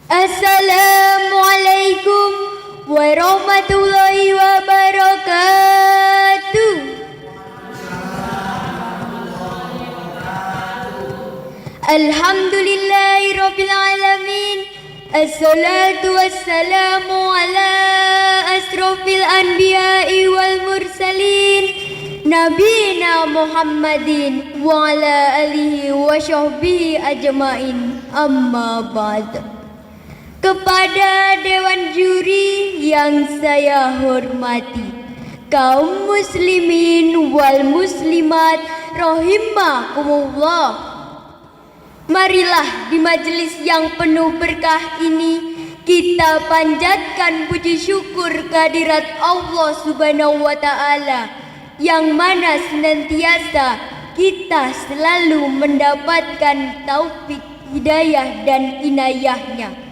Assalamualaikum warahmatullahi wabarakatuh. Alhamdulillahirabbil alamin. Assalatu wassalamu ala asrofil anbiya'i wal mursalin Nabina Muhammadin wa ala alihi wa sahbihi ajmain. Amma ba'd. Kepada Dewan Juri yang saya hormati, kaum muslimin wal muslimat rahimakumullah. Marilah di majelis yang penuh berkah ini kita panjatkan puji syukur kehadirat Allah Subhanahu wa taala, yang mana senantiasa kita selalu mendapatkan taufik, hidayah dan inayahnya,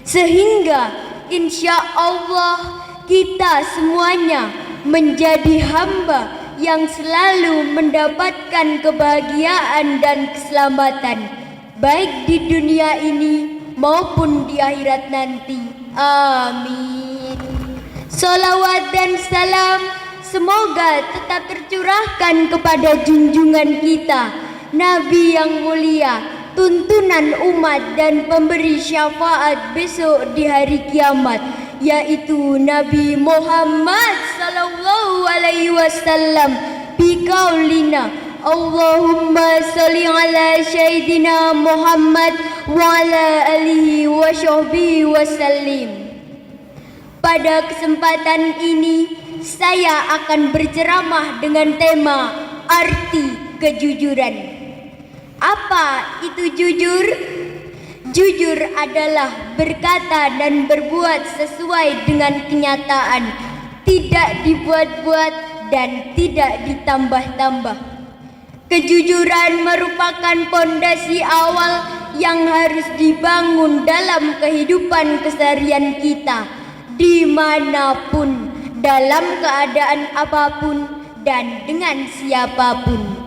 sehingga insya Allah kita semuanya menjadi hamba yang selalu mendapatkan kebahagiaan dan keselamatan, baik di dunia ini maupun di akhirat nanti. Amin. Salawat dan salam semoga tetap tercurahkan kepada junjungan kita, Nabi yang mulia, tuntunan umat dan pemberi syafaat besok di hari kiamat, yaitu Nabi Muhammad sallallahu alaihi wasallam, biqaulina Allahumma sholli ala sayyidina Muhammad wa ala alihi wa sahbihi wasallim. Pada kesempatan ini saya akan berceramah dengan tema arti kejujuran. Apa itu jujur? Jujur adalah berkata dan berbuat sesuai dengan kenyataan, tidak dibuat-buat dan tidak ditambah-tambah. Kejujuran merupakan pondasi awal yang harus dibangun dalam kehidupan keseharian kita, dimanapun, dalam keadaan apapun, dan dengan siapapun.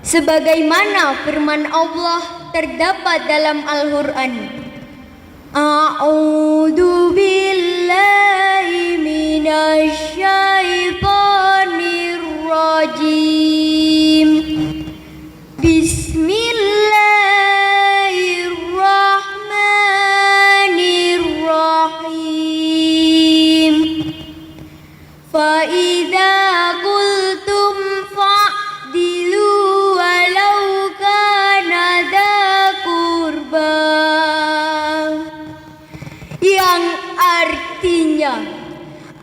Sebagaimana firman Allah terdapat dalam Al-Quran, A'udzu billahi minasy syaithanir rajim. Bismillahirrahmanirrahim. Fa idza qultum fa'dilu walau kana dza qurba, yang artinya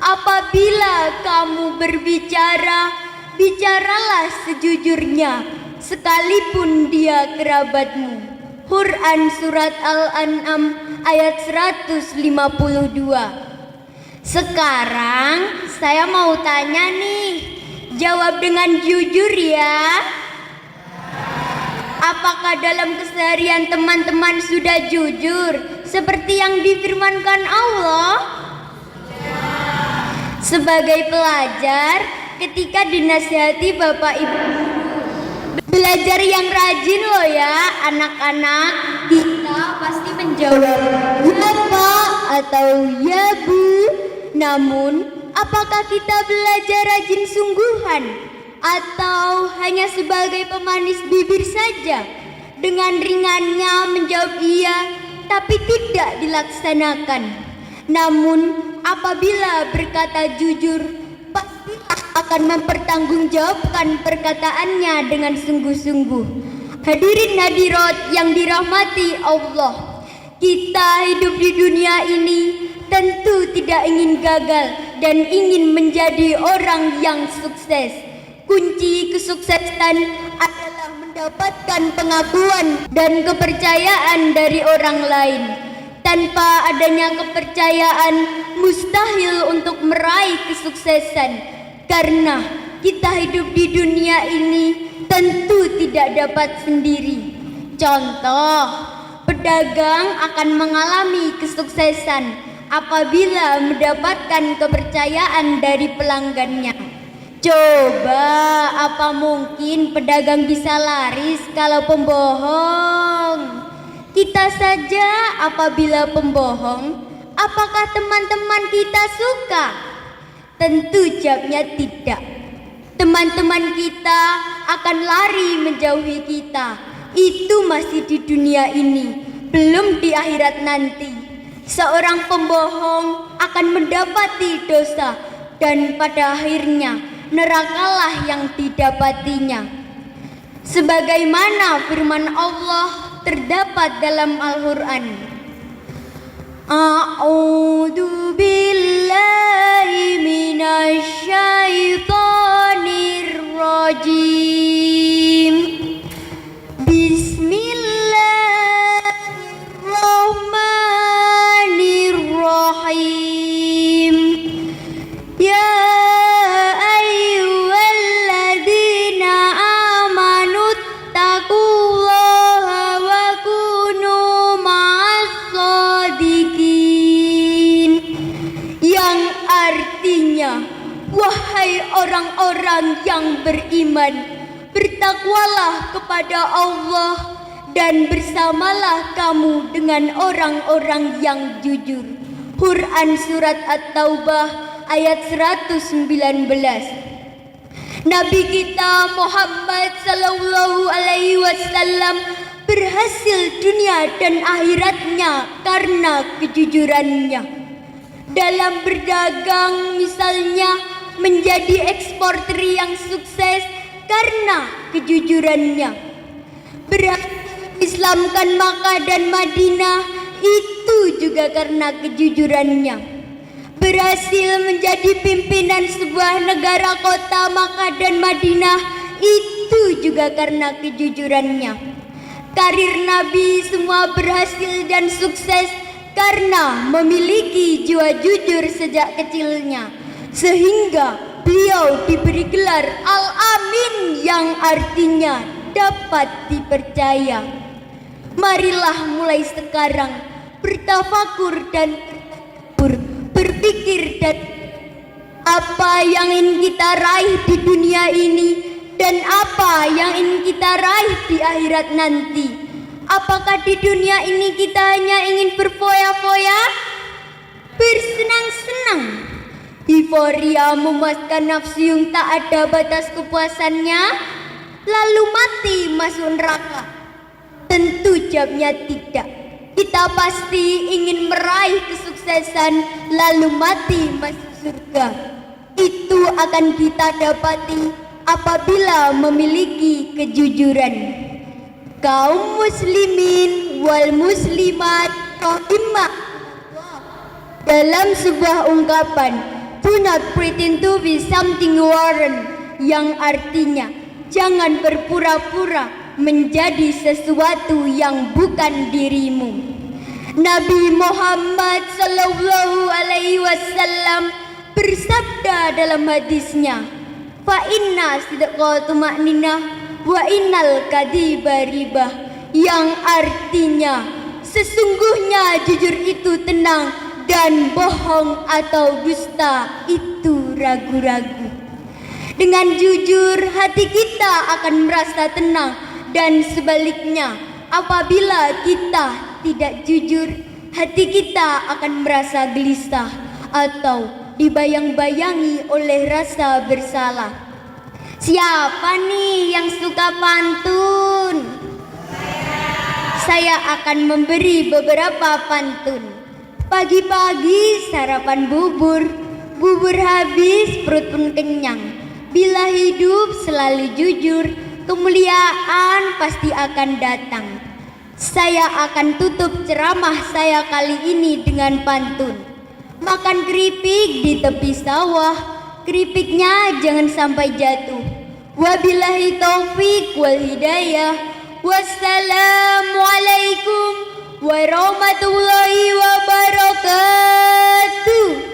apabila kamu berbicara, bicaralah sejujurnya sekalipun dia kerabatmu. Quran surat Al-An'am ayat 152. Sekarang saya mau tanya nih, jawab dengan jujur ya. Apakah dalam keseharian teman-teman sudah jujur seperti yang difirmankan Allah? Sebagai pelajar, ketika dinasihati Bapak Ibu, belajar yang rajin loh ya anak-anak. Kita pasti menjawab ya Pak atau ya Bu. Namun apakah kita belajar rajin sungguhan atau hanya sebagai pemanis bibir saja, dengan ringannya menjawab iya tapi tidak dilaksanakan? Namun apabila berkata jujur, pasti akan mempertanggungjawabkan perkataannya dengan sungguh-sungguh. Hadirin hadirat yang dirahmati Allah, kita hidup di dunia ini tentu tidak ingin gagal dan ingin menjadi orang yang sukses. Kunci kesuksesan adalah mendapatkan pengakuan dan kepercayaan dari orang lain. Tanpa adanya kepercayaan, mustahil untuk meraih kesuksesan, karena kita hidup di dunia ini tentu tidak dapat sendiri. Contoh, pedagang akan mengalami kesuksesan apabila mendapatkan kepercayaan dari pelanggannya. Coba, apa mungkin pedagang bisa laris kalau pembohong? Kita saja apabila pembohong, apakah teman-teman kita suka? Tentu jawabnya tidak. Teman-teman kita akan lari menjauhi kita. Itu masih di dunia ini, belum di akhirat nanti. Seorang pembohong akan mendapati dosa, dan pada akhirnya nerakalah yang didapatinya. Sebagaimana firman Allah terdapat dalam Al-Quran. A'udzu billahi minasyaitonir rajim. Bismillahirrahmanirrahim. Ya ayyuhalladzina amanu taqullaha wa kunu ma'as shadiqin. Yang artinya, wahai orang-orang yang beriman, bertakwalah kepada Allah dan bersamalah kamu dengan orang-orang yang jujur. Quran Surat At-Taubah ayat 119. Nabi kita Muhammad sallallahu alaihi wasallam berhasil dunia dan akhiratnya karena kejujurannya. Dalam berdagang misalnya, menjadi eksportir yang sukses karena kejujurannya. Berhasil Islamkan Makkah dan Madinah itu juga karena kejujurannya. Berhasil menjadi pimpinan sebuah negara kota Makkah dan Madinah itu juga karena kejujurannya. Karir Nabi semua berhasil dan sukses karena memiliki jiwa jujur sejak kecilnya, sehingga beliau diberi gelar Al-Amin yang artinya dapat dipercaya. Marilah mulai sekarang bertafakur dan berpikir dan apa yang ingin kita raih di dunia ini dan apa yang ingin kita raih di akhirat nanti. Apakah di dunia ini kita hanya ingin berfoya-foya, bersenang-senang, euforia memuaskan nafsu yang tak ada batas kepuasannya, lalu mati masuk neraka? Tentu jawabnya tidak. Kita pasti ingin meraih kesuksesan lalu mati masuk surga. Itu akan kita dapati apabila memiliki kejujuran. Kaum muslimin wal muslimat rahimah dalam sebuah ungkapan, do not pretend to be something you aren't, yang artinya jangan berpura-pura menjadi sesuatu yang bukan dirimu. Nabi Muhammad sallallahu alaihi wasallam bersabda dalam hadisnya, fa inna sidqa tuma'ninah wa innal kadhiba ribah, yang artinya sesungguhnya jujur itu tenang dan bohong atau dusta itu ragu-ragu. Dengan jujur hati kita akan merasa tenang, dan sebaliknya apabila kita tidak jujur, hati kita akan merasa gelisah atau dibayang-bayangi oleh rasa bersalah. Siapa nih yang suka pantun? Saya akan memberi beberapa pantun. Pagi-pagi sarapan bubur, bubur habis perut pun kenyang. Bila hidup selalu jujur, kemuliaan pasti akan datang. Saya akan tutup ceramah saya kali ini dengan pantun. Makan keripik di tepi sawah, keripiknya jangan sampai jatuh. Wabillahi taufik wal hidayah. Wassalamualaikum warahmatullahi wabarakatuh.